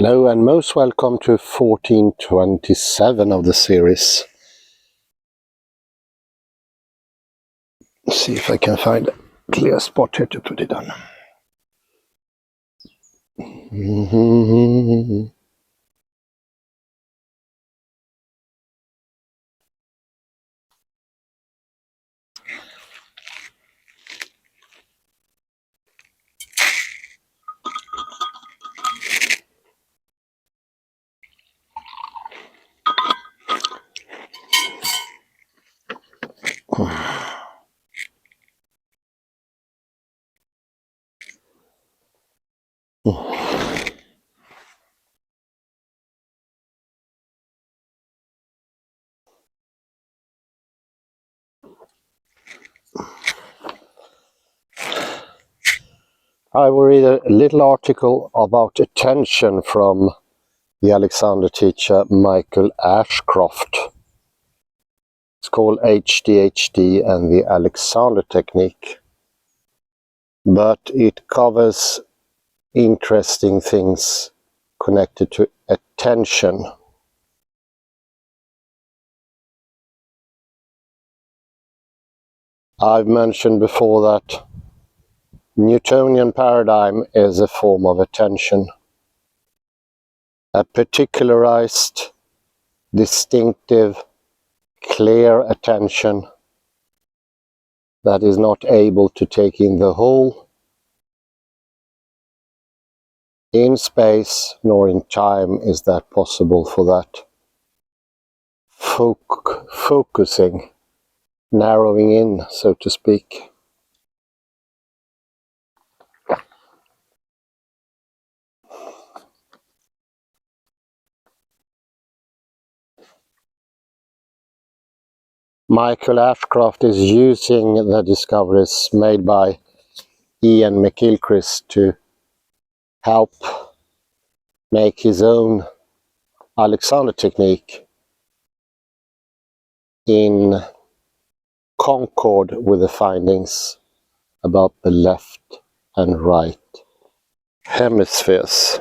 Hello and most welcome to 1427 of the series. Let's see if I can find a clear spot here to put it on. I will read a little article about attention from the Alexander teacher Michael Ashcroft. It's called HDHD and the Alexander technique, but it covers interesting things connected to attention. I've mentioned before that Newtonian paradigm is a form of attention, a particularized, distinctive, clear attention that is not able to take in the whole in space nor in time. Is that possible for that focusing, narrowing in, so to speak. Michael Ashcroft is using the discoveries made by Iain McGilchrist to help make his own Alexander technique in concord with the findings about the left and right hemispheres.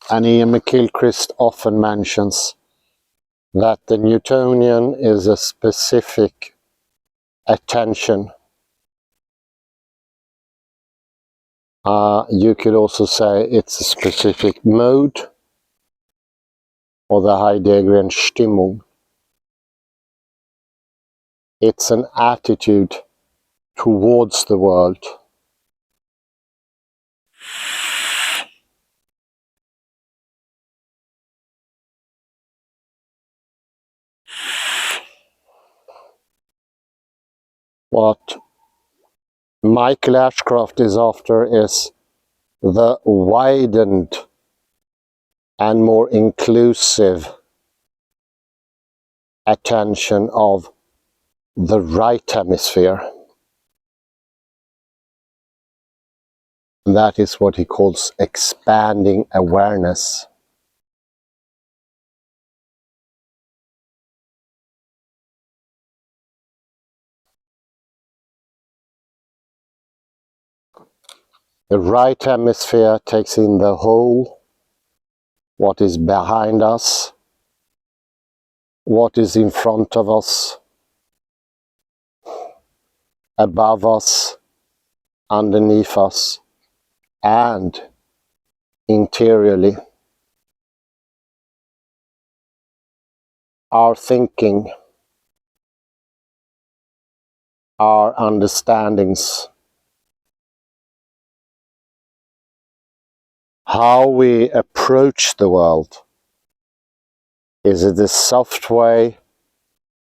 And Iain McGilchrist often mentions that the Newtonian is a specific attention. You could also say it's a specific mode, or the Heideggerian Stimmung. It's an attitude towards the world. What Michael Ashcroft is after is the widened and more inclusive attention of the right hemisphere. That is what he calls expanding awareness. The right hemisphere takes in the whole, what is behind us, what is in front of us, above us, underneath us, and interiorly. Our thinking, our understandings, how we approach the world. Is it a soft way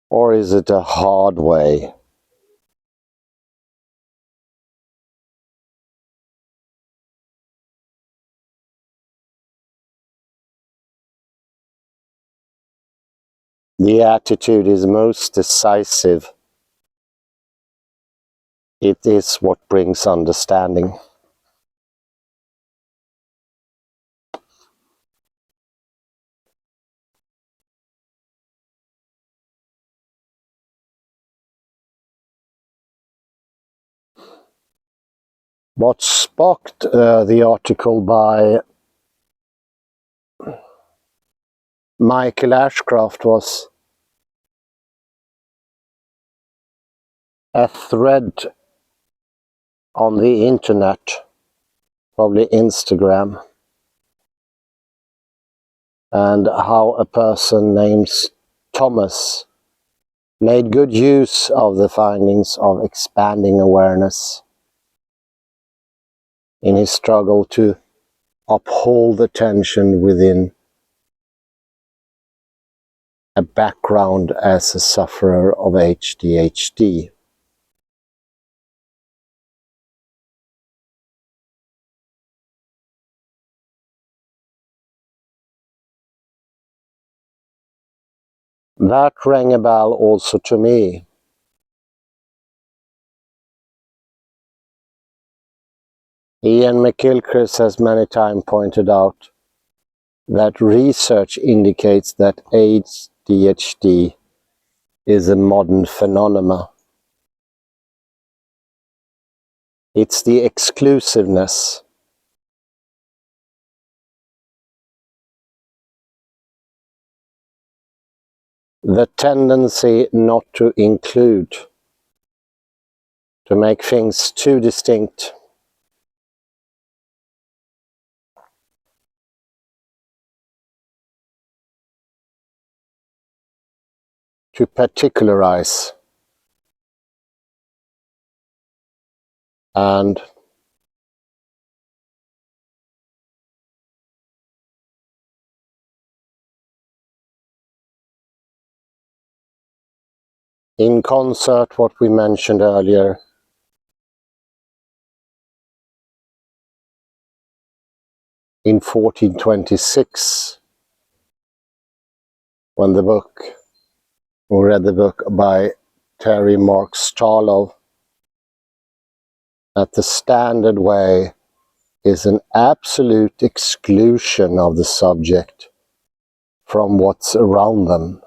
or is it a hard way? The attitude is most decisive It is what brings understanding. What sparked the article by Michael Ashcroft was a thread on the internet, probably Instagram, and how a person named Thomas made good use of the findings of expanding awareness in his struggle to uphold the tension within a background as a sufferer of ADHD. That rang a bell also to me. Iain McGilchrist has many times pointed out that research indicates that ADHD is a modern phenomenon. It's the exclusiveness, the tendency not to include, to make things too distinct. To particularize. And in concert, what we mentioned earlier, in 1426, when we read the book by Terry Mark Starlow, that the standard way is an absolute exclusion of the subject from what's around them.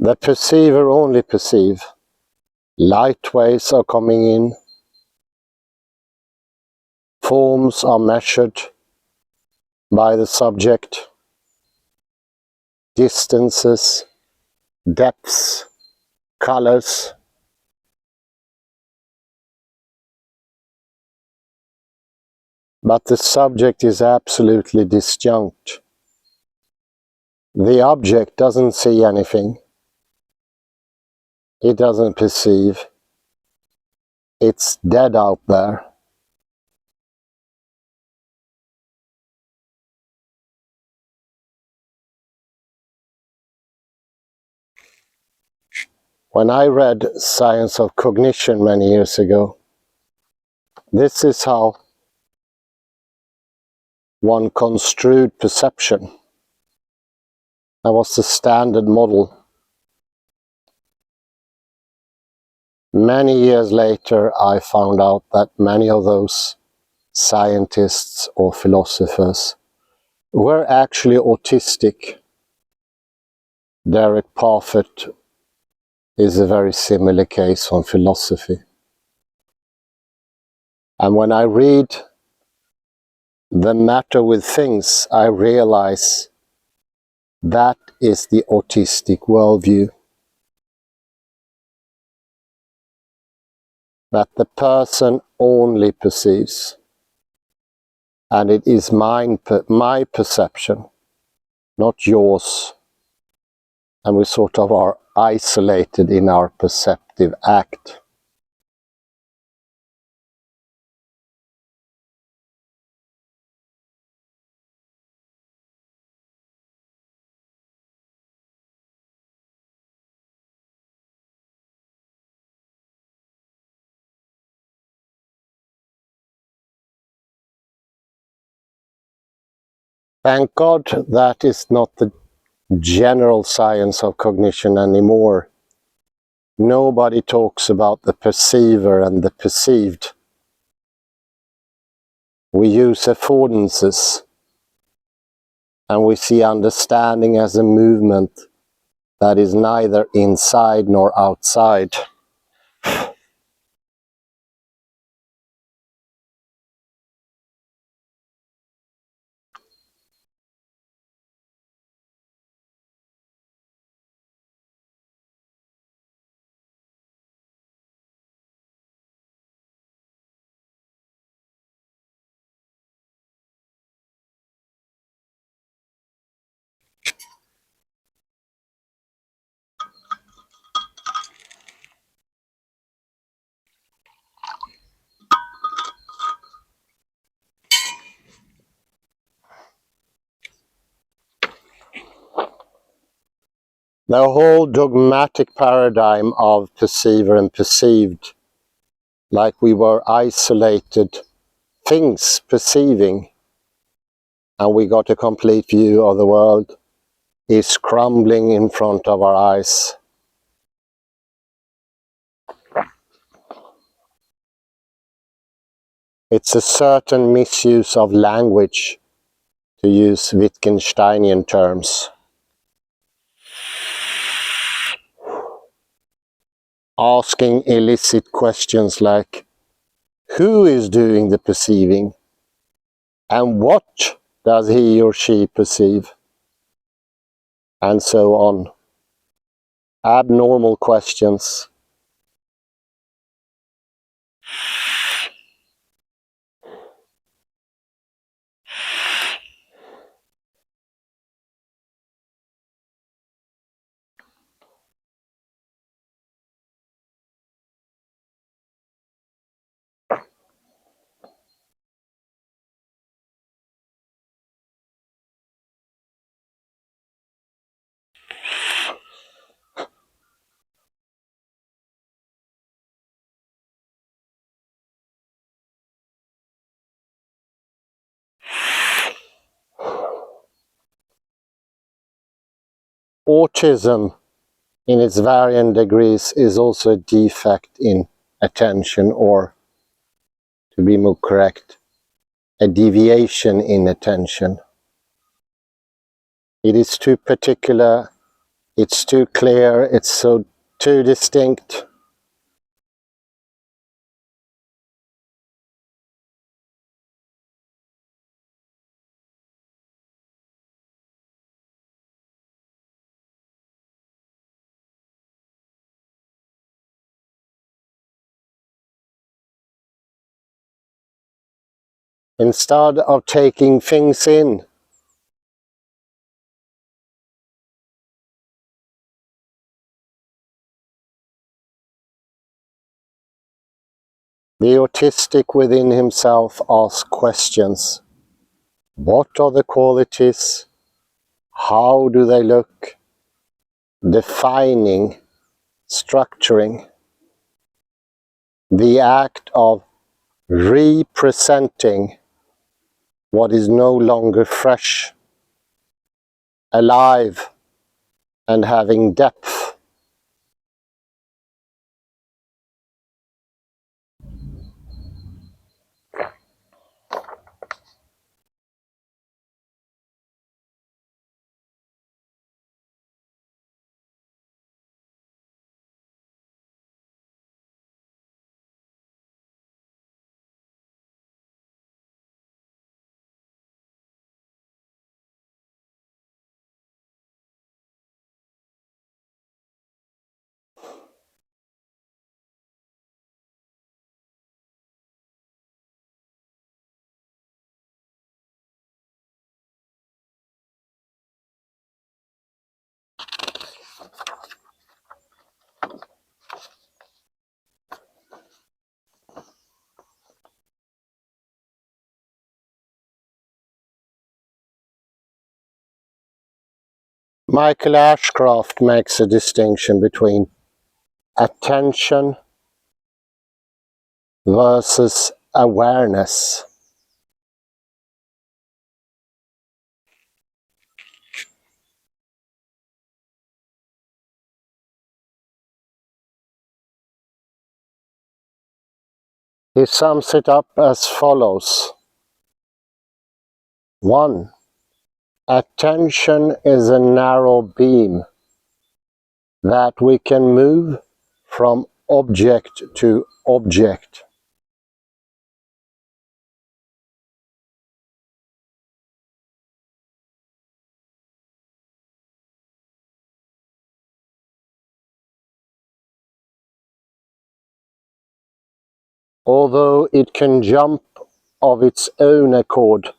The perceiver only perceive. Light waves are coming in. Forms are measured by the subject. Distances, depths, colors. But the subject is absolutely disjunct. The object doesn't see anything. It doesn't perceive. It's dead out there. When I read Science of Cognition many years ago, this is how one construed perception. That was the standard model. Many years later, I found out that many of those scientists or philosophers were actually autistic. Derek Parfit is a very similar case on philosophy. And when I read The Matter with Things, I realize that is the autistic worldview. That the person only perceives, and it is my perception, not yours, and we sort of are isolated in our perceptive act. Thank God that is not the general science of cognition anymore. Nobody talks about the perceiver and the perceived. We use affordances, and we see understanding as a movement that is neither inside nor outside. The whole dogmatic paradigm of perceiver and perceived, like we were isolated things perceiving, and we got a complete view of the world, is crumbling in front of our eyes. It's a certain misuse of language, to use Wittgensteinian terms. Asking illicit questions like, who is doing the perceiving? And what does he or she perceive? And so on. Abnormal questions. Autism, in its varying degrees, is also a defect in attention, or, to be more correct, a deviation in attention. It is too particular, it's too clear, it's so too distinct. Instead of taking things in, the autistic within himself asks questions. What are the qualities? How do they look? Defining, structuring. The act of representing what is no longer fresh, alive, and having depth. Michael Ashcroft makes a distinction between attention versus awareness. He sums it up as follows. 1. Attention is a narrow beam that we can move from object to object. Although it can jump of its own accord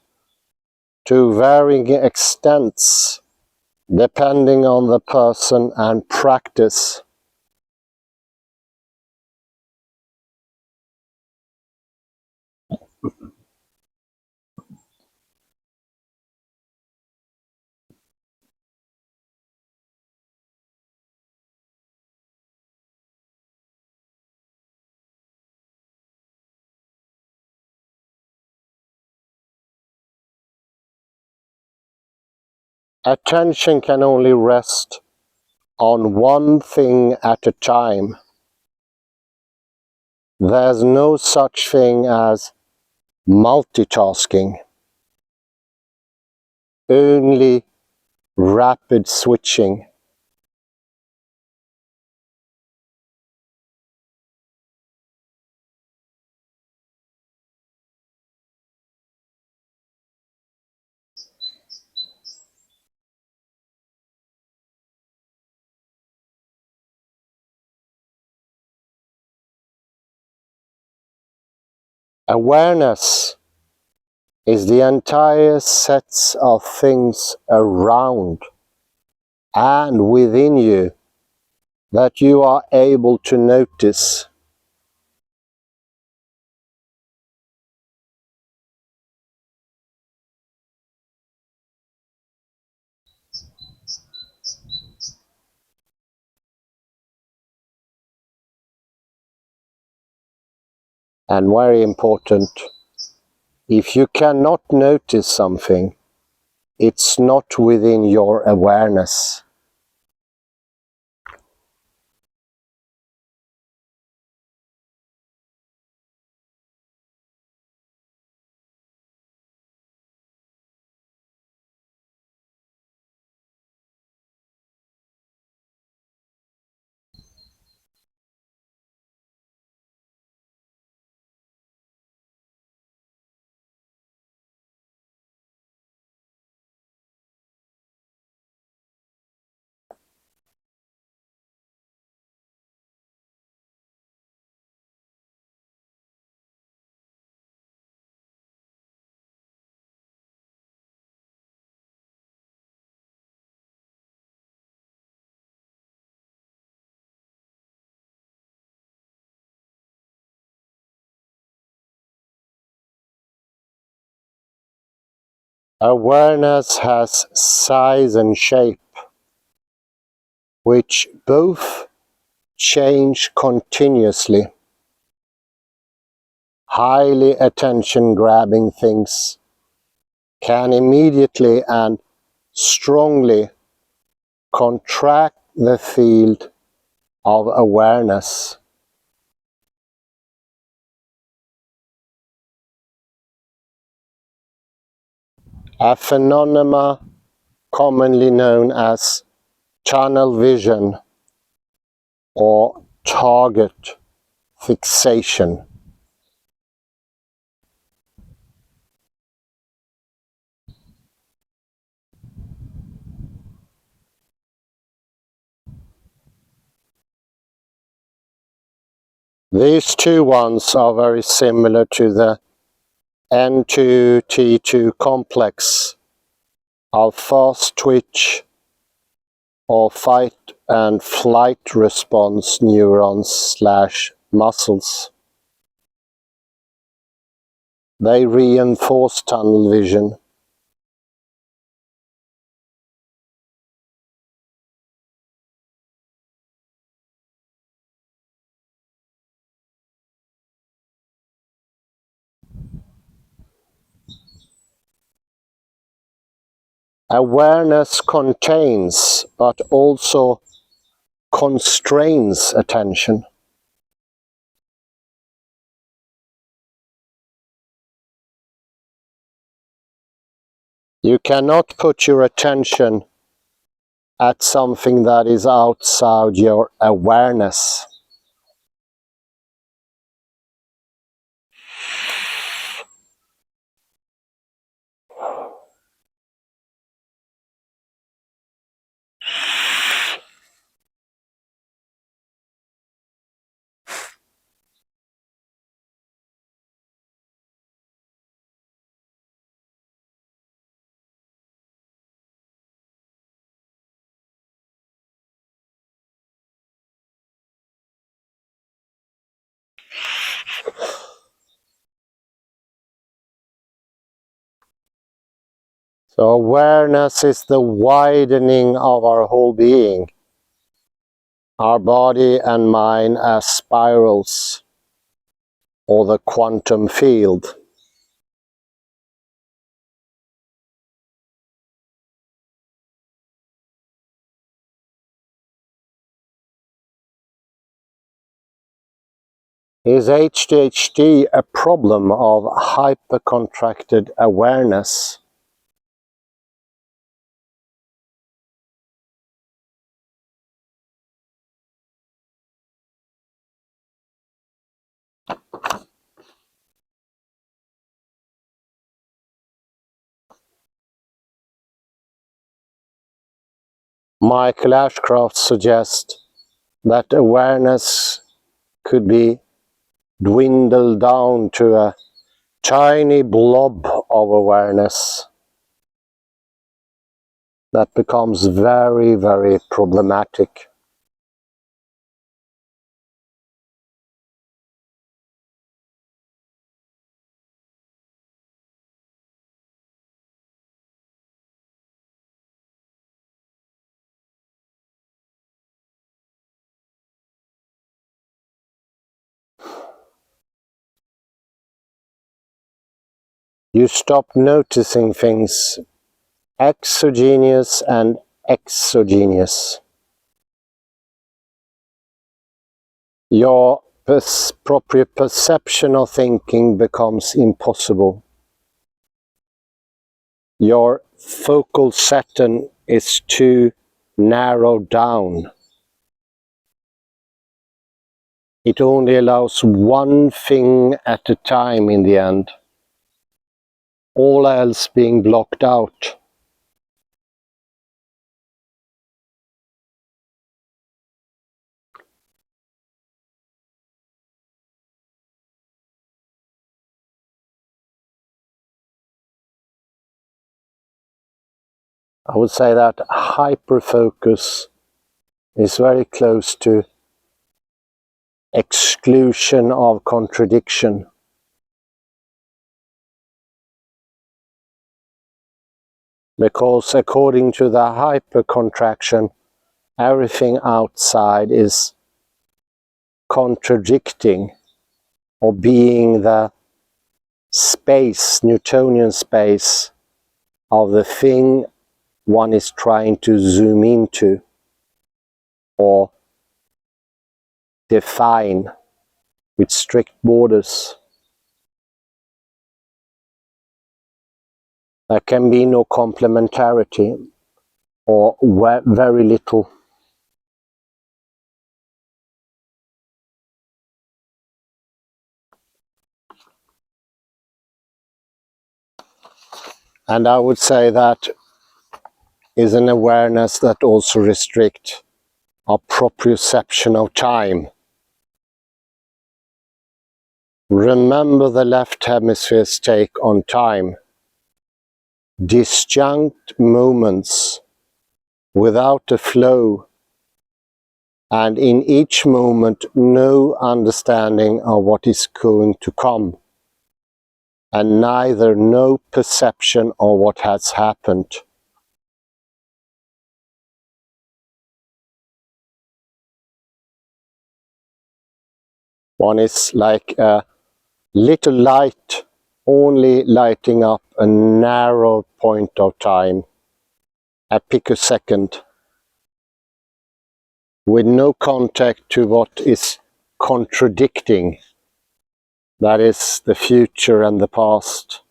to varying extents depending on the person and practice. Attention can only rest on one thing at a time. There's no such thing as multitasking, only rapid switching. Awareness is the entire sets of things around and within you that you are able to notice. And very important, if you cannot notice something, it's not within your awareness. Awareness has size and shape, which both change continuously. Highly attention-grabbing things can immediately and strongly contract the field of awareness. A phenomenon commonly known as tunnel vision or target fixation. These two ones are very similar to the N2-T2 complex of fast twitch or fight and flight response neurons/muscles. They reinforce tunnel vision. Awareness contains, but also constrains attention. You cannot put your attention at something that is outside your awareness. So awareness is the widening of our whole being, our body and mind as spirals, or the quantum field. Is HDHD a problem of hypercontracted awareness? Michael Ashcroft suggests that awareness could be dwindled down to a tiny blob of awareness that becomes very, very problematic. You stop noticing things exogenous and exogenous. Your proper perception of thinking becomes impossible. Your focal setting is too narrowed down. It only allows one thing at a time in the end, all else being blocked out. I would say that hyperfocus is very close to exclusion of contradiction. Because according to the hypercontraction, everything outside is contradicting or being the space, Newtonian space, of the thing one is trying to zoom into or define with strict borders. There can be no complementarity or very little. And I would say that is an awareness that also restricts our proprioception of time. Remember the left hemisphere's take on time. Disjunct moments without a flow, and in each moment no understanding of what is going to come, and neither no perception of what has happened. One is like a little light only lighting up a narrow point of time, a picosecond, with no contact to what is contradicting, that is the future and the past.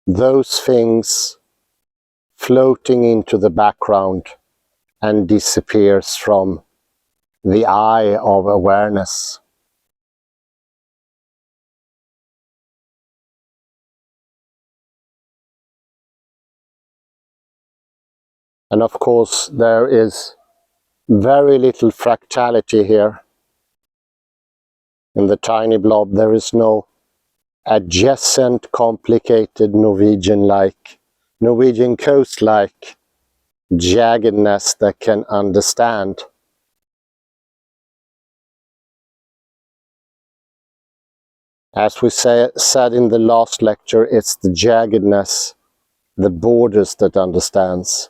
those things floating into the background and disappears from the eye of awareness. And of course there is very little fractality here. In the tiny blob there is no adjacent complicated Norwegian coast-like jaggedness that can understand. As we said in the last lecture, it's the jaggedness, the borders that understands.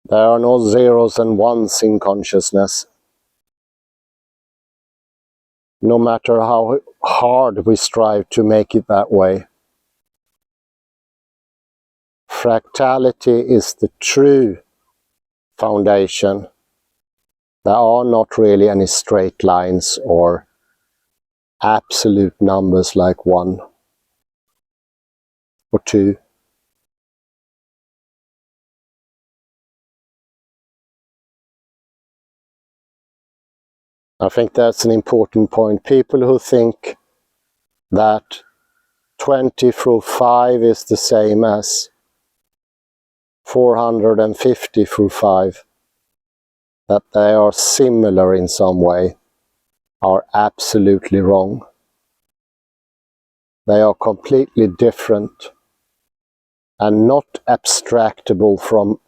There are no zeros and ones in consciousness. No matter how hard we strive to make it that way. Fractality is the true foundation. There are not really any straight lines or absolute numbers like 1 or 2. I think that's an important point. People who think that 20 through 5 is the same as 450 through 5, that they are similar in some way, are absolutely wrong. They are completely different and not abstractable from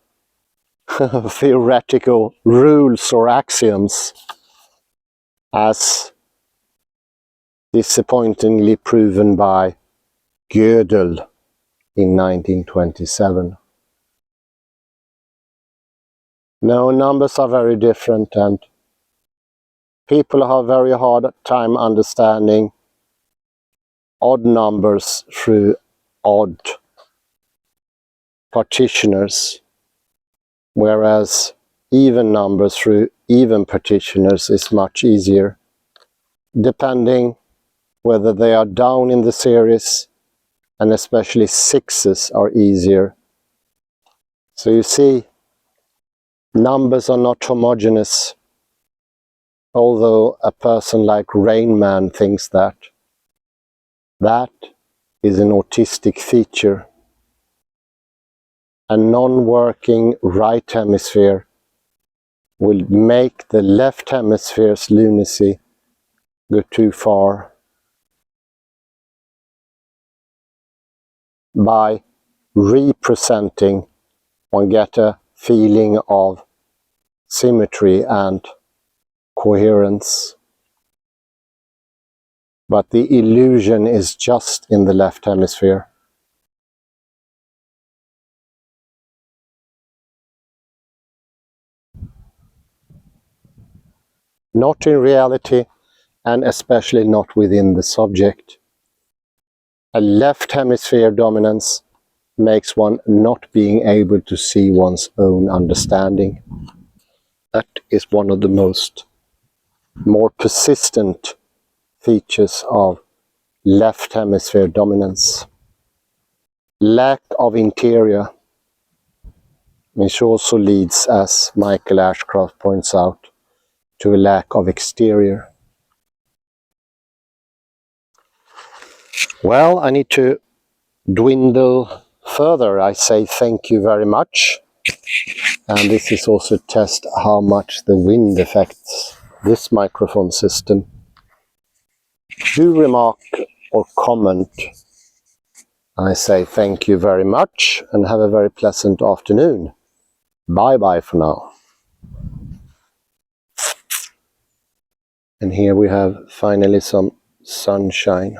theoretical rules or axioms, as disappointingly proven by Gödel in 1927. No, numbers are very different, and people have a very hard time understanding odd numbers through odd partitioners, whereas even numbers through even partitioners is much easier, depending whether they are down in the series, and especially 6s are easier. So you see, numbers are not homogeneous, although a person like Rain Man thinks that. That is an autistic feature. A non-working right hemisphere will make the left hemisphere's lunacy go too far. By representing, one get a feeling of symmetry and coherence. But the illusion is just in the left hemisphere. Not in reality, and especially not within the subject. A left hemisphere dominance makes one not being able to see one's own understanding. That is one of the more persistent features of left hemisphere dominance. Lack of interior, which also leads, as Michael Ashcroft points out, to a lack of exterior. Well, I need to dwindle further. I say thank you very much. And this is also to test how much the wind affects this microphone system. Do remark or comment. I say thank you very much and have a very pleasant afternoon. Bye bye for now. And here we have finally some sunshine.